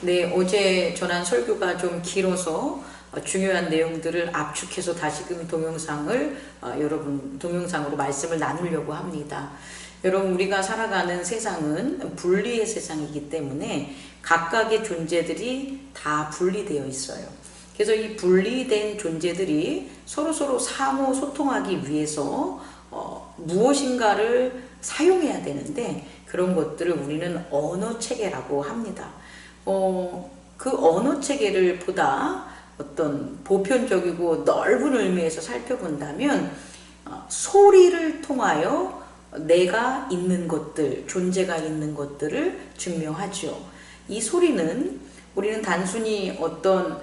네, 어제 전한 설교가 좀 길어서 중요한 내용들을 압축해서 다시금 동영상을 여러분 동영상으로 말씀을 나누려고 합니다. 여러분, 우리가 살아가는 세상은 분리의 세상이기 때문에 각각의 존재들이 다 분리되어 있어요. 그래서 이 분리된 존재들이 서로 상호 소통하기 위해서 무엇인가를 사용해야 되는데, 그런 것들을 우리는 언어 체계라고 합니다. 그 언어 체계를 보다 어떤 보편적이고 넓은 의미에서 살펴본다면 소리를 통하여 내가 있는 것들, 존재가 있는 것들을 증명하죠. 이 소리는 우리는 단순히 어떤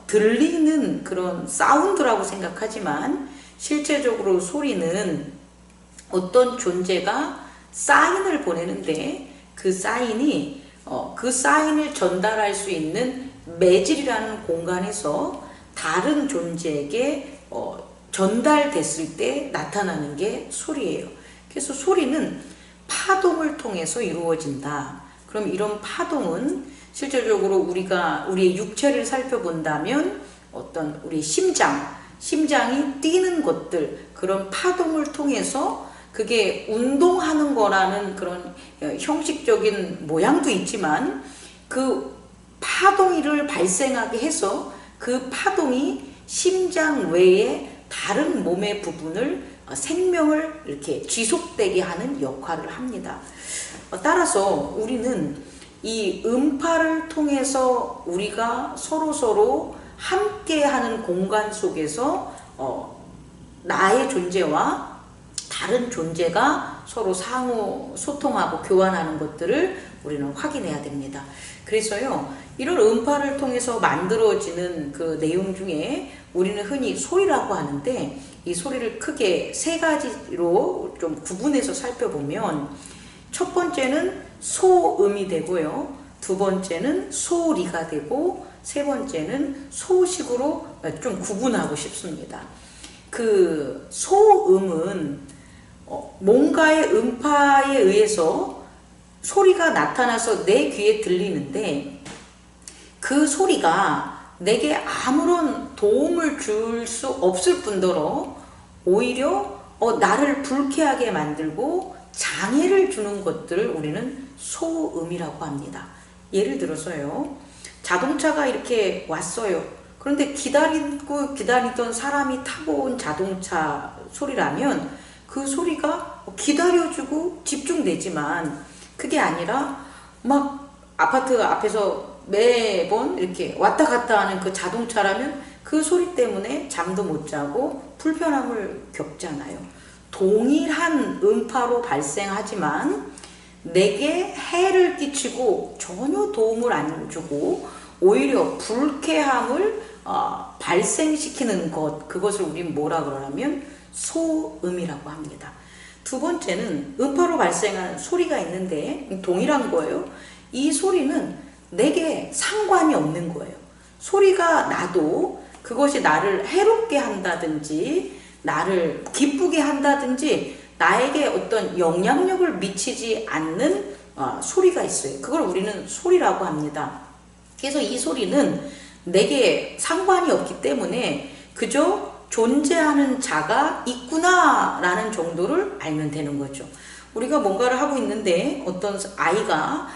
들리는 그런 사운드라고 생각하지만, 실제적으로 소리는 어떤 존재가 사인을 보내는데 그 사인이 그 사인을 전달할 수 있는 매질이라는 공간에서 다른 존재에게 전달됐을 때 나타나는 게 소리예요. 그래서 소리는 파동을 통해서 이루어진다. 그럼 이런 파동은 실질적으로 우리의 육체를 살펴본다면 어떤 우리 심장이 뛰는 것들, 그런 파동을 통해서 그게 운동하는 거라는 그런 형식적인 모양도 있지만, 그 파동을 발생하게 해서 그 파동이 심장 외에 다른 몸의 부분을 생명을 이렇게 지속되게 하는 역할을 합니다. 따라서 우리는 이 음파를 통해서 우리가 서로 함께하는 공간 속에서 나의 존재와 다른 존재가 서로 상호 소통하고 교환하는 것들을 우리는 확인해야 됩니다. 그래서요, 이런 음파를 통해서 만들어지는 그 내용 중에 우리는 흔히 소리라고 하는데, 이 소리를 크게 세 가지로 좀 구분해서 살펴보면, 첫 번째는 소음이 되고요, 두 번째는 소리가 되고, 세 번째는 소식으로 좀 구분하고 싶습니다. 그 소음은 뭔가의 음파에 의해서 소리가 나타나서 내 귀에 들리는데, 그 소리가 내게 아무런 도움을 줄 수 없을 뿐더러 오히려 나를 불쾌하게 만들고 장애를 주는 것들을 우리는 소음이라고 합니다. 예를 들어서요, 자동차가 이렇게 왔어요. 그런데 기다리던 사람이 타고 온 자동차 소리라면 그 소리가 기다려주고 집중되지만, 그게 아니라 막 아파트 앞에서 매번 이렇게 왔다 갔다 하는 그 자동차라면 그 소리 때문에 잠도 못 자고 불편함을 겪잖아요. 동일한 음파로 발생하지만 내게 해를 끼치고 전혀 도움을 안 주고 오히려 불쾌함을 발생시키는 그것을 우리는 뭐라 그러냐면 소음이라고 합니다. 두 번째는 음파로 발생한 소리가 있는데 동일한 거예요. 이 소리는 내게 상관이 없는 거예요. 소리가 나도 그것이 나를 해롭게 한다든지 나를 기쁘게 한다든지 나에게 어떤 영향력을 미치지 않는 소리가 있어요. 그걸 우리는 소리라고 합니다. 그래서 이 소리는 내게 상관이 없기 때문에 그저 존재하는 자가 있구나 라는 정도를 알면 되는 거죠. 우리가 뭔가를 하고 있는데 어떤 아이가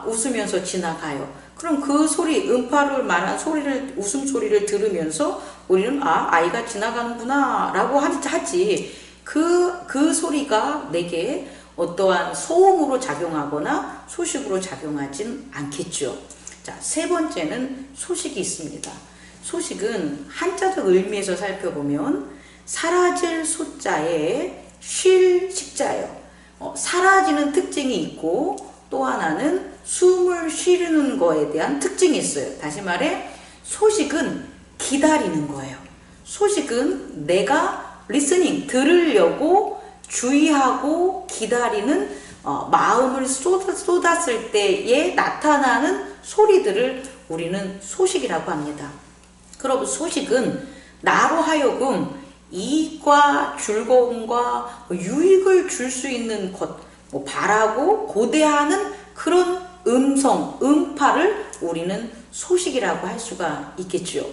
웃으면서 지나가요. 그럼 그 소리, 음파를 말한 소리를, 웃음소리를 들으면서 우리는 아이가 지나가는구나 라고 하지, 그 소리가 내게 어떠한 소음으로 작용하거나 소식으로 작용하진 않겠죠. 자, 세 번째는 소식이 있습니다. 소식은 한자적 의미에서 살펴보면 사라질 소자에 쉴 식자예요. 사라지는 특징이 있고 또 하나는 숨을 쉬는 거에 대한 특징이 있어요. 다시 말해 소식은 기다리는 거예요. 소식은 내가 리스닝, 들으려고 주의하고 기다리는 마음을 쏟았을 때에 나타나는 소리들을 우리는 소식이라고 합니다. 그럼 소식은 나로 하여금 이익과 즐거움과 유익을 줄 수 있는 것, 바라고 고대하는 그런 음성, 음파를 우리는 소식이라고 할 수가 있겠죠.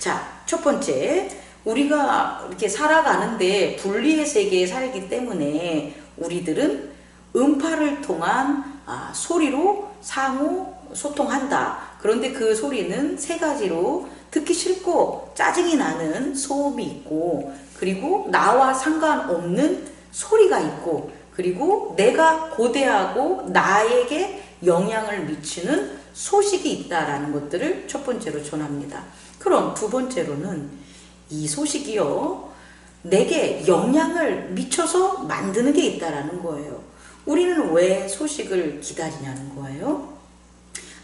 자, 첫 번째, 우리가 이렇게 살아가는데 분리의 세계에 살기 때문에 우리들은 음파를 통한 소리로 상호 소통한다. 그런데 그 소리는 세 가지로 듣기 싫고 짜증이 나는 소음이 있고, 그리고 나와 상관없는 소리가 있고, 그리고 내가 고대하고 나에게 영향을 미치는 소식이 있다라는 것들을 첫 번째로 전합니다. 그럼 두 번째로는 이 소식이요, 내게 영향을 미쳐서 만드는 게 있다라는 거예요. 우리는 왜 소식을 기다리냐는 거예요.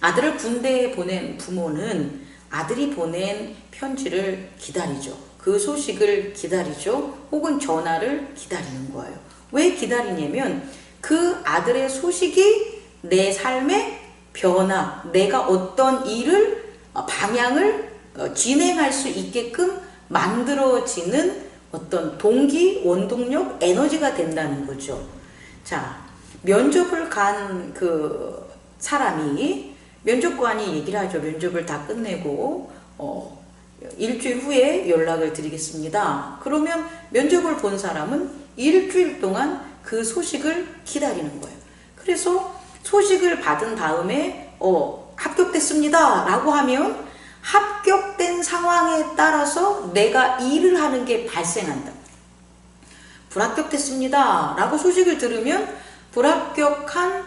아들을 군대에 보낸 부모는 아들이 보낸 편지를 기다리죠. 그 소식을 기다리죠. 혹은 전화를 기다리는 거예요. 왜 기다리냐면 그 아들의 소식이 내 삶의 변화, 내가 어떤 일을 방향을 진행할 수 있게끔 만들어지는 어떤 동기, 원동력, 에너지가 된다는 거죠. 자, 면접을 간 그 사람이, 면접관이 얘기를 하죠. 면접을 다 끝내고 일주일 후에 연락을 드리겠습니다. 그러면 면접을 본 사람은 일주일 동안 그 소식을 기다리는 거예요. 그래서 소식을 받은 다음에 합격됐습니다 라고 하면 합격된 상황에 따라서 내가 일을 하는 게 발생한다. 불합격됐습니다 라고 소식을 들으면 불합격한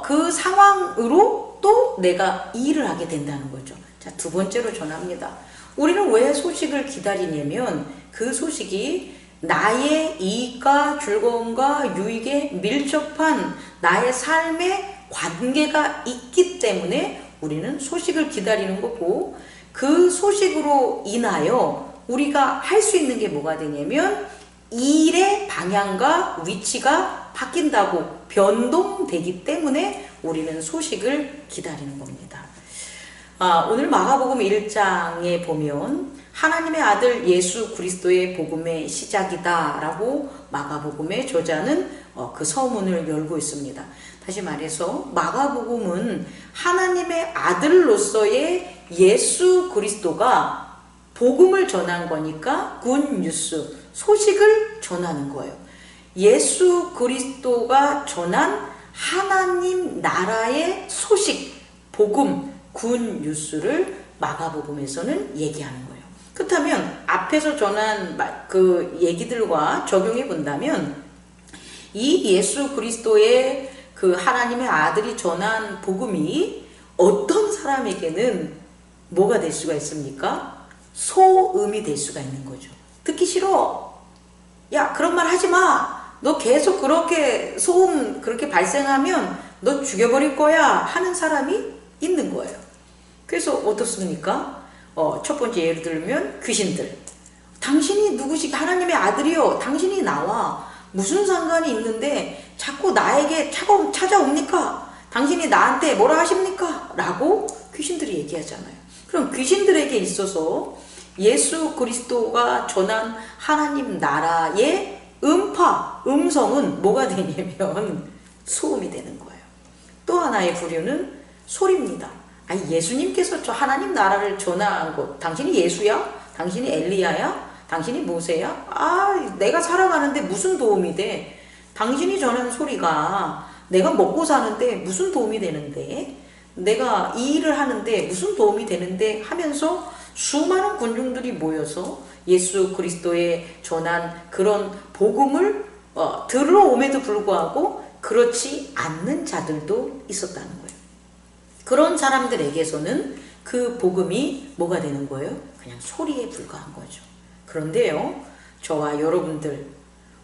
그 상황으로 또 내가 일을 하게 된다는 거죠. 자, 두 번째로 전합니다. 우리는 왜 소식을 기다리냐면 그 소식이 나의 이익과 즐거움과 유익에 밀접한 나의 삶의 관계가 있기 때문에 우리는 소식을 기다리는 거고, 그 소식으로 인하여 우리가 할 수 있는 게 뭐가 되냐면 일의 방향과 위치가 바뀐다고 변동되기 때문에 우리는 소식을 기다리는 겁니다. 오늘 마가복음 1장에 보면 하나님의 아들 예수 그리스도의 복음의 시작이다 라고 마가복음의 저자는 그 서문을 열고 있습니다. 다시 말해서 마가복음은 하나님의 아들로서의 예수 그리스도가 복음을 전한 거니까 굿뉴스, 소식을 전하는 거예요. 예수 그리스도가 전한 하나님 나라의 소식, 복음, 굿뉴스를 마가복음에서는 얘기하는 거예요. 그렇다면 앞에서 전한 그 얘기들과 적용해 본다면 이 예수 그리스도의 그 하나님의 아들이 전한 복음이 어떤 사람에게는 뭐가 될 수가 있습니까? 소음이 될 수가 있는 거죠. 듣기 싫어. 야, 그런 말 하지 마. 너 계속 그렇게 소음 그렇게 발생하면 너 죽여버릴 거야 하는 사람이 있는 거예요. 그래서 어떻습니까? 첫 번째 예를 들면 귀신들. 당신이 누구시, 하나님의 아들이요, 당신이 나와 무슨 상관이 있는데 자꾸 나에게 찾아옵니까? 당신이 나한테 뭐라 하십니까? 라고 귀신들이 얘기하잖아요. 그럼 귀신들에게 있어서 예수 그리스도가 전한 하나님 나라의 음성은 뭐가 되냐면 소음이 되는 거예요. 또 하나의 부류는 소리입니다. 아니, 예수님께서 저 하나님 나라를 전한 것, 당신이 예수야? 당신이 엘리야야? 당신이 모세야? 내가 살아가는데 무슨 도움이 돼? 당신이 전하는 소리가 내가 먹고 사는데 무슨 도움이 되는데? 내가 이 일을 하는데 무슨 도움이 되는데? 하면서 수많은 군중들이 모여서 예수 그리스도의 전한 그런 복음을 들어옴에도 불구하고 그렇지 않는 자들도 있었다는 거예요. 그런 사람들에게서는 그 복음이 뭐가 되는 거예요? 그냥 소리에 불과한 거죠. 그런데요, 저와 여러분들,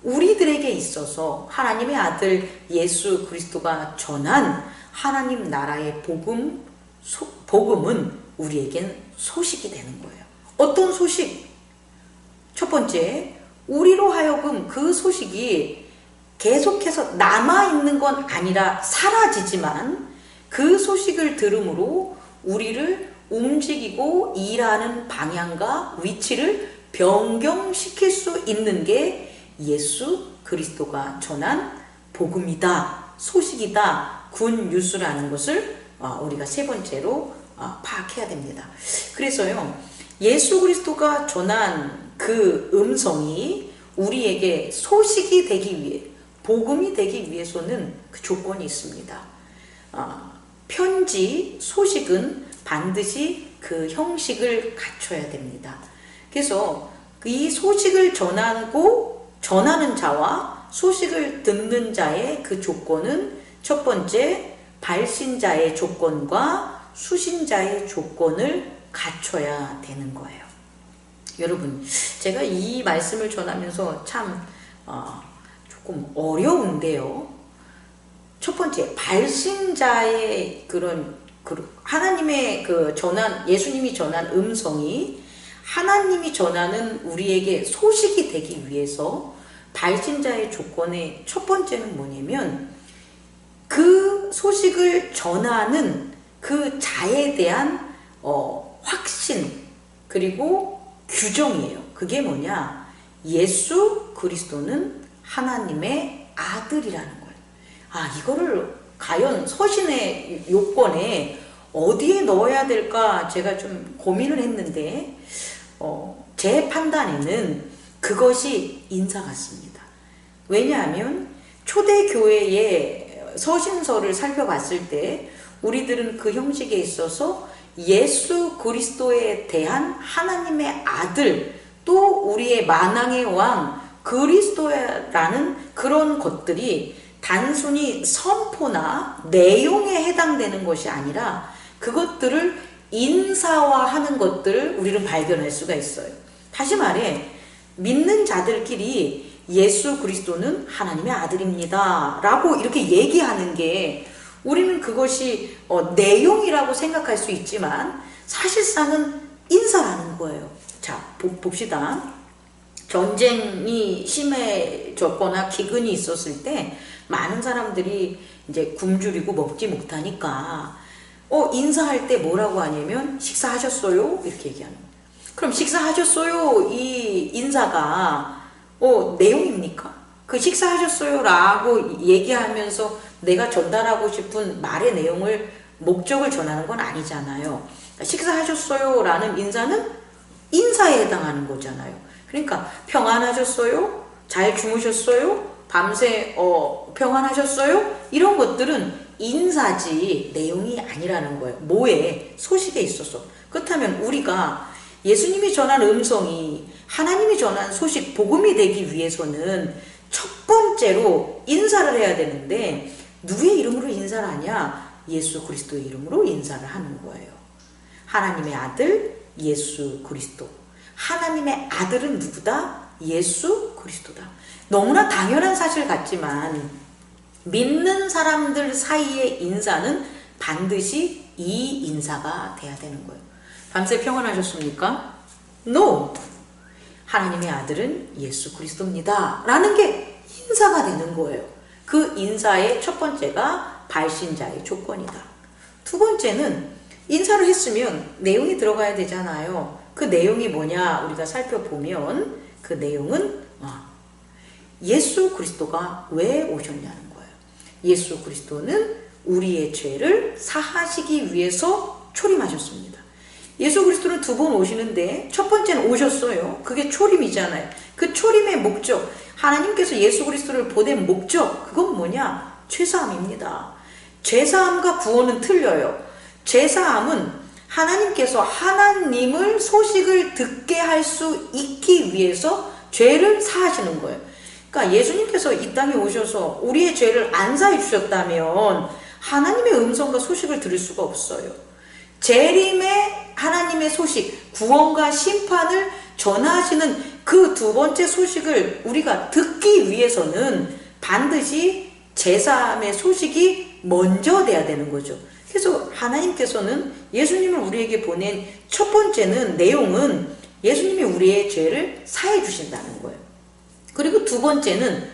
우리들에게 있어서 하나님의 아들 예수 그리스도가 전한 하나님 나라의 복음은 우리에겐 소식이 되는 거예요. 어떤 소식? 첫 번째, 우리로 하여금 그 소식이 계속해서 남아있는 건 아니라 사라지지만 그 소식을 들음으로 우리를 움직이고 일하는 방향과 위치를 변경시킬 수 있는 게 예수 그리스도가 전한 복음이다, 소식이다 굿뉴스라는 것을 우리가 세 번째로 파악해야 됩니다. 그래서요, 예수 그리스도가 전한 그 음성이 우리에게 소식이 되기 위해, 복음이 되기 위해서는 그 조건이 있습니다. 편지, 소식은 반드시 그 형식을 갖춰야 됩니다. 그래서 이 소식을 전하는 자와 소식을 듣는 자의 그 조건은 첫 번째, 발신자의 조건과 수신자의 조건을 갖춰야 되는 거예요. 여러분, 제가 이 말씀을 전하면서 참 조금 어려운데요. 첫 번째, 발신자의 하나님의 예수님이 전한 음성이 하나님이 전하는 우리에게 소식이 되기 위해서 발신자의 조건의 첫 번째는 뭐냐면 그 소식을 전하는 그 자에 대한 확신 그리고 규정이에요. 그게 뭐냐? 예수 그리스도는 하나님의 아들이라는 거예요. 이거를 과연 서신의 요건에 어디에 넣어야 될까 제가 좀 고민을 했는데 제 판단에는 그것이 인사 같습니다. 왜냐하면 초대교회의 서신서를 살펴봤을 때 우리들은 그 형식에 있어서 예수 그리스도에 대한 하나님의 아들, 또 우리의 만왕의 왕 그리스도라는 그런 것들이 단순히 선포나 내용에 해당되는 것이 아니라 그것들을 인사화하는 것들을 우리는 발견할 수가 있어요. 다시 말해, 믿는 자들끼리 예수 그리스도는 하나님의 아들입니다 라고 이렇게 얘기하는 게 우리는 그것이 내용이라고 생각할 수 있지만 사실상은 인사라는 거예요. 자, 봅시다. 전쟁이 심해졌거나 기근이 있었을 때 많은 사람들이 이제 굶주리고 먹지 못하니까 인사할 때 뭐라고 하냐면 식사하셨어요? 이렇게 얘기하는 거예요. 그럼 식사하셨어요? 이 인사가 내용입니까? 그 식사하셨어요? 라고 얘기하면서 내가 전달하고 싶은 말의 내용을 목적을 전하는 건 아니잖아요. 그러니까 식사하셨어요? 라는 인사는 인사에 해당하는 거잖아요. 그러니까 평안하셨어요? 잘 주무셨어요? 밤새 평안하셨어요? 이런 것들은 인사지 내용이 아니라는 거예요. 뭐에? 소식에 있어서. 그렇다면 우리가 예수님이 전한 음성이 하나님이 전한 소식, 복음이 되기 위해서는 첫 번째로 인사를 해야 되는데 누구의 이름으로 인사를 하냐? 예수 그리스도의 이름으로 인사를 하는 거예요. 하나님의 아들 예수 그리스도. 하나님의 아들은 누구다? 예수 그리스도다. 너무나 당연한 사실 같지만 믿는 사람들 사이의 인사는 반드시 이 인사가 돼야 되는 거예요. 밤새 평안하셨습니까? No! 하나님의 아들은 예수 그리스도입니다 라는 게 인사가 되는 거예요. 그 인사의 첫 번째가 발신자의 조건이다. 두 번째는 인사를 했으면 내용이 들어가야 되잖아요. 그 내용이 뭐냐 우리가 살펴보면 그 내용은 예수 그리스도가 왜 오셨냐는 거예요. 예수 그리스도는 우리의 죄를 사하시기 위해서 초림하셨습니다. 예수 그리스도는 두 번 오시는데 첫 번째는 오셨어요. 그게 초림이잖아요. 그 초림의 목적, 하나님께서 예수 그리스도를 보낸 목적, 그건 뭐냐? 죄사함입니다. 죄사함과 구원은 틀려요. 죄사함은 하나님께서 하나님을 소식을 듣게 할 수 있기 위해서 죄를 사하시는 거예요. 그러니까 예수님께서 이 땅에 오셔서 우리의 죄를 안 사해 주셨다면 하나님의 음성과 소식을 들을 수가 없어요. 재림의 하나님의 소식, 구원과 심판을 전하시는 그 두 번째 소식을 우리가 듣기 위해서는 반드시 제사함의 소식이 먼저 돼야 되는 거죠. 그래서 하나님께서는 예수님을 우리에게 보낸 첫 번째는 내용은 예수님이 우리의 죄를 사해 주신다는 거예요. 그리고 두 번째는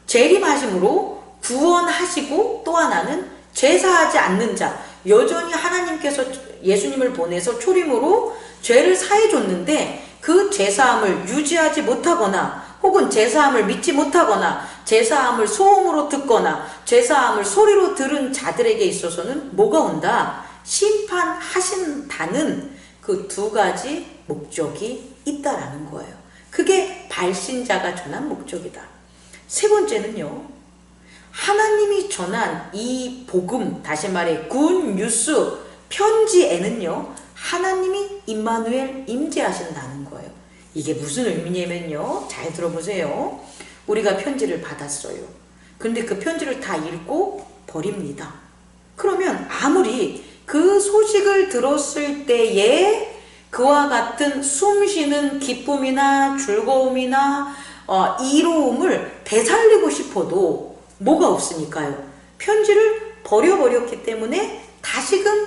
재림하심으로 구원하시고 또 하나는 죄사하지 않는 자, 여전히 하나님께서 예수님을 보내서 초림으로 죄를 사해 줬는데 그 죄사함을 유지하지 못하거나 혹은 제사함을 믿지 못하거나 제사함을 소음으로 듣거나 제사함을 소리로 들은 자들에게 있어서는 뭐가 온다? 심판하신다는 그 두 가지 목적이 있다라는 거예요. 그게 발신자가 전한 목적이다. 세 번째는요, 하나님이 전한 이 복음, 다시 말해 굿 뉴스 편지에는요, 하나님이 임마누엘 임재하신다는 거예요. 이게 무슨 의미냐면요, 잘 들어보세요. 우리가 편지를 받았어요. 그런데 그 편지를 다 읽고 버립니다. 그러면 아무리 그 소식을 들었을 때에 그와 같은 숨쉬는 기쁨이나 즐거움이나 이로움을 되살리고 싶어도 뭐가 없으니까요. 편지를 버려버렸기 때문에 다시금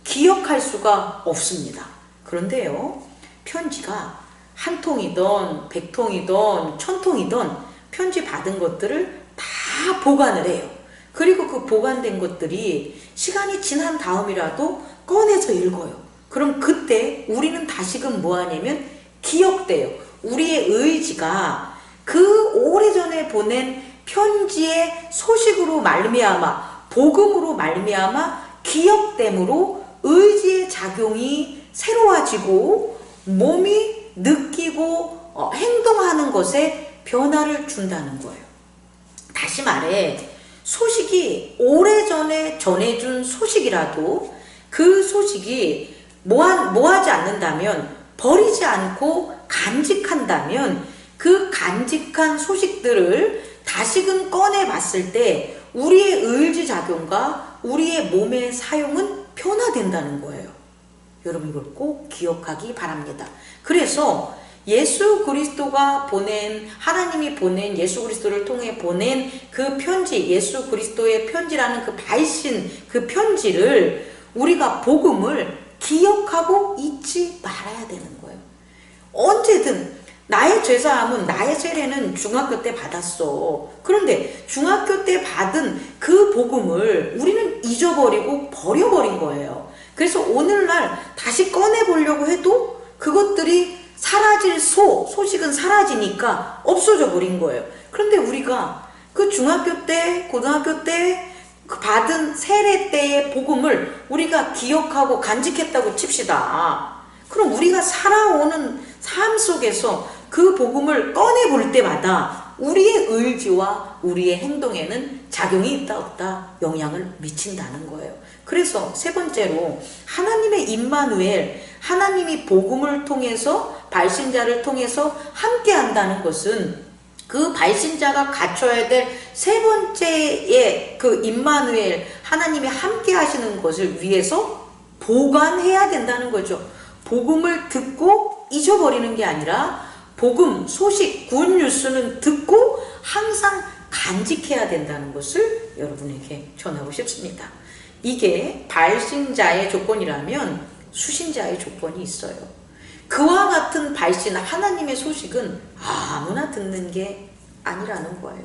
기억할 수가 없습니다. 그런데요, 편지가 한 통이든 100통이든 1000통이든 편지 받은 것들을 다 보관을 해요. 그리고 그 보관된 것들이 시간이 지난 다음이라도 꺼내서 읽어요. 그럼 그때 우리는 다시금 뭐하냐면 기억돼요. 우리의 의지가 그 오래전에 보낸 편지의 소식으로 말미암아, 복음으로 말미암아 기억됨으로 의지의 작용이 새로워지고 몸이 느끼고 행동하는 것에 변화를 준다는 거예요. 다시 말해, 소식이 오래전에 전해준 소식이라도 그 소식이 뭐하지 않는다면, 버리지 않고 간직한다면 그 간직한 소식들을 다시금 꺼내 봤을 때 우리의 의지작용과 우리의 몸의 사용은 변화된다는 거예요. 여러분, 이걸 꼭 기억하기 바랍니다. 그래서 예수 그리스도가 보낸, 하나님이 보낸, 예수 그리스도를 통해 보낸 그 편지, 예수 그리스도의 편지라는 그 발신, 그 편지를 우리가 복음을 기억하고 잊지 말아야 되는 거예요. 언제든 나의 죄사함은, 나의 세례는 중학교 때 받았어. 그런데 중학교 때 받은 그 복음을 우리는 잊어버리고 버려버린 거예요. 그래서 오늘날 다시 꺼내보려고 해도 그것들이 사라질 소식은 사라지니까 없어져 버린 거예요. 그런데 우리가 그 중학교 때, 고등학교 때 받은 세례 때의 복음을 우리가 기억하고 간직했다고 칩시다. 그럼 우리가 살아오는 삶 속에서 그 복음을 꺼내볼 때마다 우리의 의지와 우리의 행동에는 작용이 있다 없다 영향을 미친다는 거예요. 그래서 세 번째로 하나님의 임마누엘, 하나님이 복음을 통해서, 발신자를 통해서 함께 한다는 것은 그 발신자가 갖춰야 될 세 번째의 그 임마누엘, 하나님이 함께 하시는 것을 위해서 보관해야 된다는 거죠. 복음을 듣고 잊어버리는 게 아니라 복음, 소식, 굿뉴스는 듣고 항상 간직해야 된다는 것을 여러분에게 전하고 싶습니다. 이게 발신자의 조건이라면 수신자의 조건이 있어요. 그와 같은 발신, 하나님의 소식은 아무나 듣는 게 아니라는 거예요.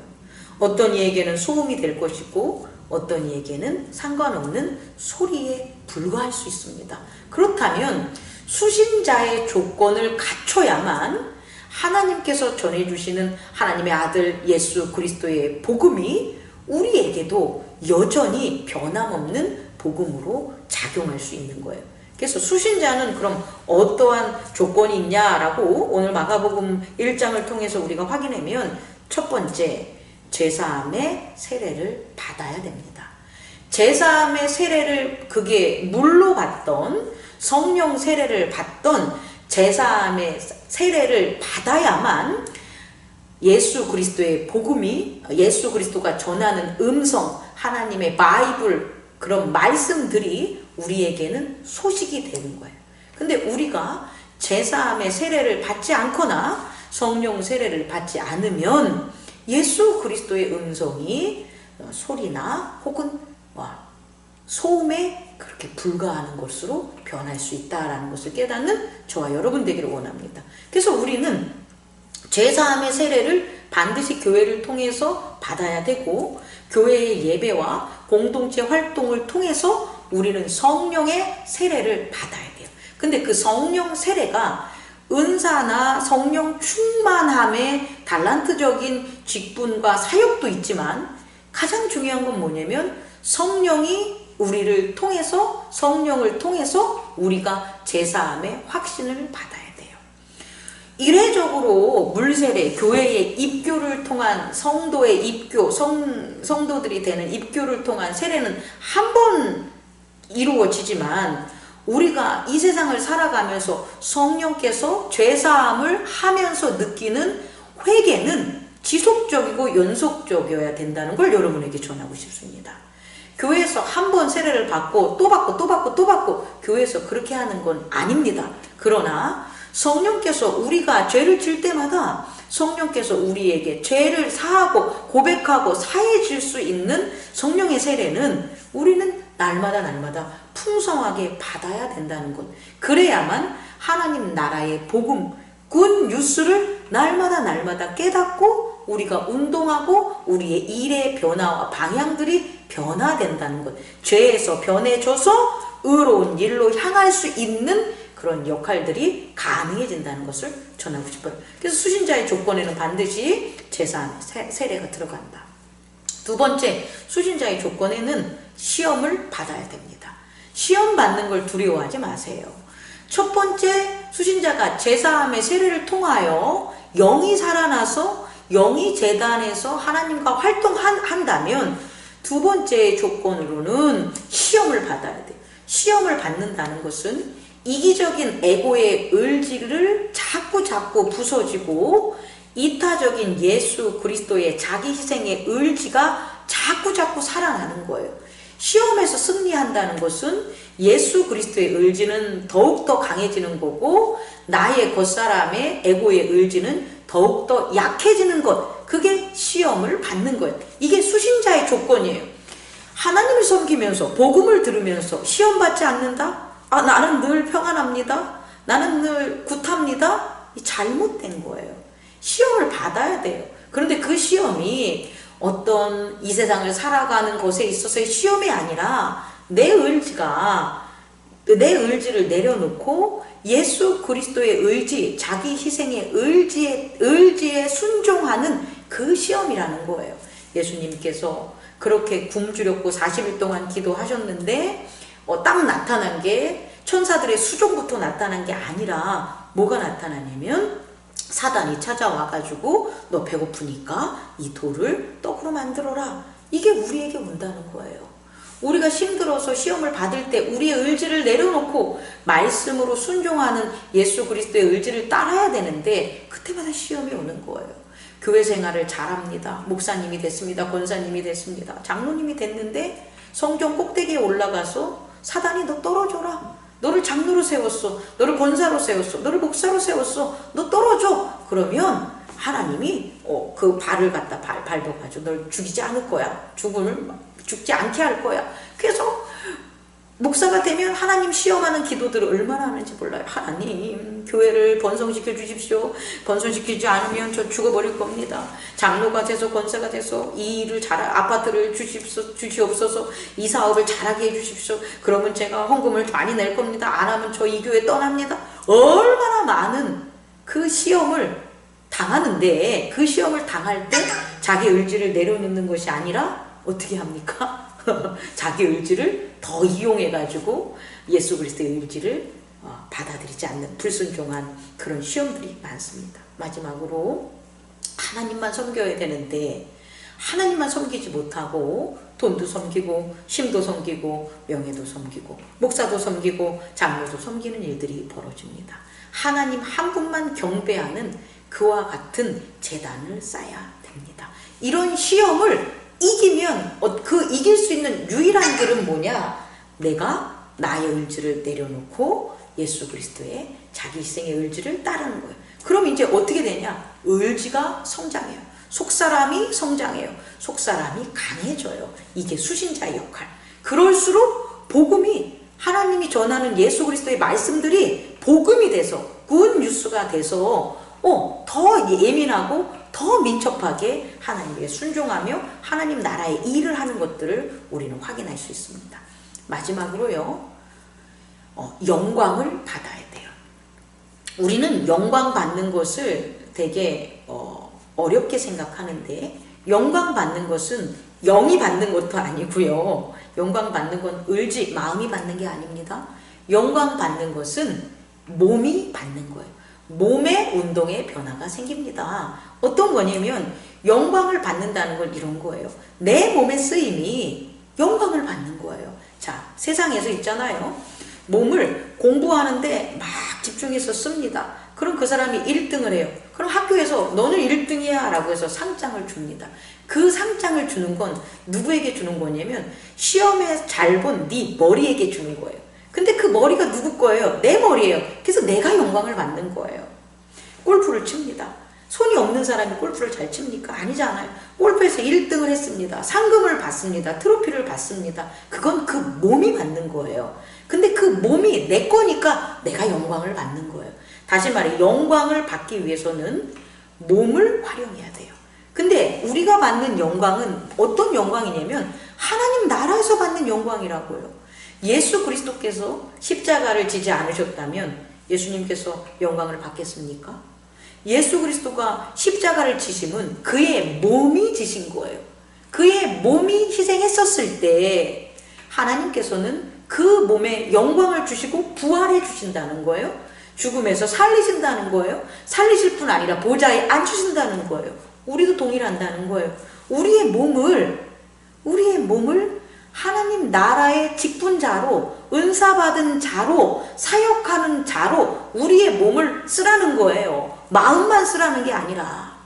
어떤 이에게는 소음이 될 것이고 어떤 이에게는 상관없는 소리에 불과할 수 있습니다. 그렇다면 수신자의 조건을 갖춰야만 하나님께서 전해주시는 하나님의 아들 예수 그리스도의 복음이 우리에게도 여전히 변함없는 복음으로 작용할 수 있는 거예요. 그래서 수신자는 그럼 어떠한 조건이 있냐라고 오늘 마가복음 1장을 통해서 우리가 확인하면, 첫 번째, 제사함의 세례를 받아야 됩니다. 제사함의 세례를, 그게 물로 받던, 성령 세례를 받던 제사함의 세례를 받아야만 예수 그리스도의 복음이, 예수 그리스도가 전하는 음성, 하나님의 바이블, 그런 말씀들이 우리에게는 소식이 되는 거예요. 근데 우리가 제사함의 세례를 받지 않거나 성령 세례를 받지 않으면 예수 그리스도의 음성이 소리나 혹은 소음에 그렇게 불과하는 것으로 변할 수 있다는 것을 깨닫는 저와 여러분 되기를 원합니다. 그래서 우리는 제사함의 세례를 반드시 교회를 통해서 받아야 되고, 교회의 예배와 공동체 활동을 통해서 우리는 성령의 세례를 받아야 돼요. 근데 그 성령 세례가 은사나 성령 충만함의 달란트적인 직분과 사역도 있지만 가장 중요한 건 뭐냐면 성령이 우리를 통해서, 성령을 통해서 우리가 제사함의 확신을 받아야 돼요. 이례적으로 물세례, 교회의 입교를 통한 성도의 입교, 성도들이 되는 입교를 통한 세례는 한 번 이루어지지만 우리가 이 세상을 살아가면서 성령께서 죄사함을 하면서 느끼는 회개는 지속적이고 연속적이어야 된다는 걸 여러분에게 전하고 싶습니다. 교회에서 한 번 세례를 받고 또 받고 또 받고 또 받고 교회에서 그렇게 하는 건 아닙니다. 그러나 성령께서 우리가 죄를 질 때마다 성령께서 우리에게 죄를 사하고 고백하고 사해질 수 있는 성령의 세례는 우리는 날마다 풍성하게 받아야 된다는 것. 그래야만 하나님 나라의 복음, 굿 뉴스를 날마다 깨닫고 우리가 운동하고 우리의 일의 변화와 방향들이 변화된다는 것. 죄에서 변해져서 의로운 일로 향할 수 있는 그런 역할들이 가능해진다는 것을 전하고 싶어요. 그래서 수신자의 조건에는 반드시 제사함의 세례가 들어간다. 두 번째, 수신자의 조건에는 시험을 받아야 됩니다. 시험 받는 걸 두려워하지 마세요. 첫 번째, 수신자가 제사함의 세례를 통하여 영이 살아나서 영이 제단에서 하나님과 활동한다면 두 번째 조건으로는 시험을 받아야 돼요. 시험을 받는다는 것은 이기적인 에고의 의지를 자꾸 부서지고 이타적인 예수 그리스도의 자기 희생의 의지가 자꾸 살아나는 거예요. 시험에서 승리한다는 것은 예수 그리스도의 의지는 더욱더 강해지는 거고 나의 겉사람의 에고의 의지는 더욱더 약해지는 것. 그게 시험을 받는 거예요. 이게 수신자의 조건이에요. 하나님을 섬기면서 복음을 들으면서 시험 받지 않는다? 아, 나는 늘 평안합니다. 나는 늘 굿합니다. 잘못된 거예요. 시험을 받아야 돼요. 그런데 그 시험이 어떤 이 세상을 살아가는 것에 있어서의 시험이 아니라 내 의지를 내려놓고 예수 그리스도의 의지, 자기 희생의 의지에 순종하는 그 시험이라는 거예요. 예수님께서 그렇게 굶주렸고 40일 동안 기도하셨는데 딱 나타난 게 천사들의 수종부터 나타난 게 아니라 뭐가 나타나냐면 사단이 찾아와가지고 너 배고프니까 이 돌을 떡으로 만들어라. 이게 우리에게 온다는 거예요. 우리가 힘들어서 시험을 받을 때 우리의 의지를 내려놓고 말씀으로 순종하는 예수 그리스도의 의지를 따라야 되는데 그때마다 시험이 오는 거예요. 교회 생활을 잘합니다. 목사님이 됐습니다. 권사님이 됐습니다. 장로님이 됐는데 성전 꼭대기에 올라가서 사단이 너 떨어져라. 너를 장로로 세웠어. 너를 권사로 세웠어. 너를 목사로 세웠어. 너 떨어져. 그러면 하나님이 그 발을 갖다 밟아가지고 널 죽이지 않을 거야. 죽지 않게 할 거야. 그래서 목사가 되면 하나님 시험하는 기도들을 얼마나 하는지 몰라요. 하나님 교회를 번성시켜 주십시오. 번성시키지 않으면 저 죽어버릴 겁니다. 장로가 돼서 권사가 돼서 이 일을 아파트를 주시옵소서. 이 사업을 잘하게 해주십시오. 그러면 제가 헌금을 많이 낼 겁니다. 안 하면 저 이 교회 떠납니다. 얼마나 많은 그 시험을 당하는데 그 시험을 당할 때 자기 의지를 내려놓는 것이 아니라 어떻게 합니까? 자기 의지를 더 이용해가지고 예수 그리스도의 의지를 받아들이지 않는 불순종한 그런 시험들이 많습니다. 마지막으로 하나님만 섬겨야 되는데 하나님만 섬기지 못하고 돈도 섬기고 힘도 섬기고 명예도 섬기고 목사도 섬기고 장로도 섬기는 일들이 벌어집니다. 하나님 한 분만 경배하는 그와 같은 제단을 쌓아야 됩니다. 이런 시험을 이기면 그 이길 수 있는 유일한 길은 뭐냐? 내가 나의 의지를 내려놓고 예수 그리스도의 자기 희생의 의지를 따르는 거예요. 그럼 이제 어떻게 되냐? 의지가 성장해요. 속사람이 성장해요. 속사람이 강해져요. 이게 수신자의 역할. 그럴수록 복음이 하나님이 전하는 예수 그리스도의 말씀들이 복음이 돼서 굿 뉴스가 돼서 더 예민하고 더 민첩하게 하나님께 순종하며 하나님 나라의 일을 하는 것들을 우리는 확인할 수 있습니다. 마지막으로요, 영광을 받아야 돼요. 우리는 영광 받는 것을 되게 어렵게 생각하는데, 영광 받는 것은 영이 받는 것도 아니고요. 영광 받는 건 을지 마음이 받는 게 아닙니다. 영광 받는 것은 몸이 받는 거예요. 몸의 운동에 변화가 생깁니다. 어떤 거냐면 영광을 받는다는 건 이런 거예요. 내 몸의 쓰임이 영광을 받는 거예요. 자, 세상에서 있잖아요. 몸을 공부하는데 막 집중해서 씁니다. 그럼 그 사람이 1등을 해요. 그럼 학교에서 너는 1등이야 라고 해서 상장을 줍니다. 그 상장을 주는 건 누구에게 주는 거냐면 시험에 잘 본 네 머리에게 주는 거예요. 근데 그 머리가 누구 거예요? 내 머리예요. 그래서 내가 영광을 받는 거예요. 골프를 칩니다. 손이 없는 사람이 골프를 잘 칩니까? 아니잖아요. 골프에서 1등을 했습니다. 상금을 받습니다. 트로피를 받습니다. 그건 그 몸이 받는 거예요. 근데 그 몸이 내 거니까 내가 영광을 받는 거예요. 다시 말해, 영광을 받기 위해서는 몸을 활용해야 돼요. 근데 우리가 받는 영광은 어떤 영광이냐면 하나님 나라에서 받는 영광이라고요. 예수 그리스도께서 십자가를 지지 않으셨다면 예수님께서 영광을 받겠습니까? 예수 그리스도가 십자가를 지심은 그의 몸이 지신 거예요. 그의 몸이 희생했었을 때 하나님께서는 그 몸에 영광을 주시고 부활해 주신다는 거예요. 죽음에서 살리신다는 거예요. 살리실 뿐 아니라 보좌에 앉히신다는 거예요. 우리도 동일한다는 거예요. 우리의 몸을 하나님 나라의 직분자로, 은사받은 자로, 사역하는 자로 우리의 몸을 쓰라는 거예요. 마음만 쓰라는 게 아니라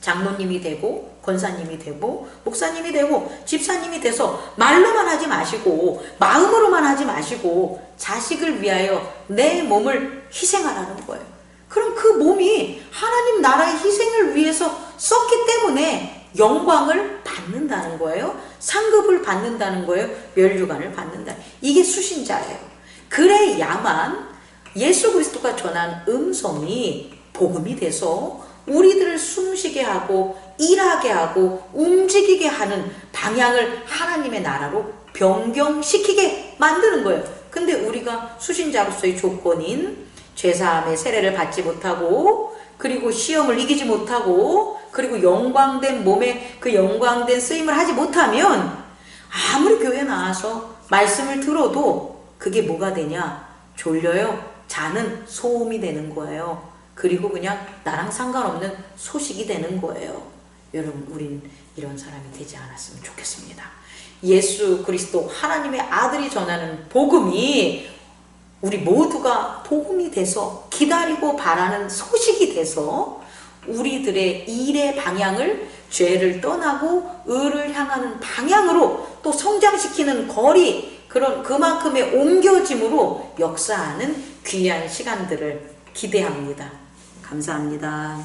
장로님이 되고 권사님이 되고 목사님이 되고 집사님이 돼서 말로만 하지 마시고 마음으로만 하지 마시고 자식을 위하여 내 몸을 희생하라는 거예요. 그럼 그 몸이 하나님 나라의 희생을 위해서 썼기 때문에 영광을 받는다는 거예요. 상급을 받는다는 거예요. 멸류관을 받는다. 이게 수신자예요. 그래야만 예수 그리스도가 전한 음성이 복음이 돼서 우리들을 숨쉬게 하고 일하게 하고 움직이게 하는 방향을 하나님의 나라로 변경시키게 만드는 거예요. 근데 우리가 수신자로서의 조건인 죄사함의 세례를 받지 못하고, 그리고 시험을 이기지 못하고, 그리고 영광된 몸에 그 영광된 쓰임을 하지 못하면 아무리 교회 나와서 말씀을 들어도 그게 뭐가 되냐? 졸려요. 자는 소음이 되는 거예요. 그리고 그냥 나랑 상관없는 소식이 되는 거예요. 여러분, 우린 이런 사람이 되지 않았으면 좋겠습니다. 예수 그리스도 하나님의 아들이 전하는 복음이 우리 모두가 복음이 돼서 기다리고 바라는 소식이 돼서 우리들의 일의 방향을 죄를 떠나고 의를 향하는 방향으로 또 성장시키는 거리, 그런 그만큼의 옮겨짐으로 역사하는 귀한 시간들을 기대합니다. 감사합니다.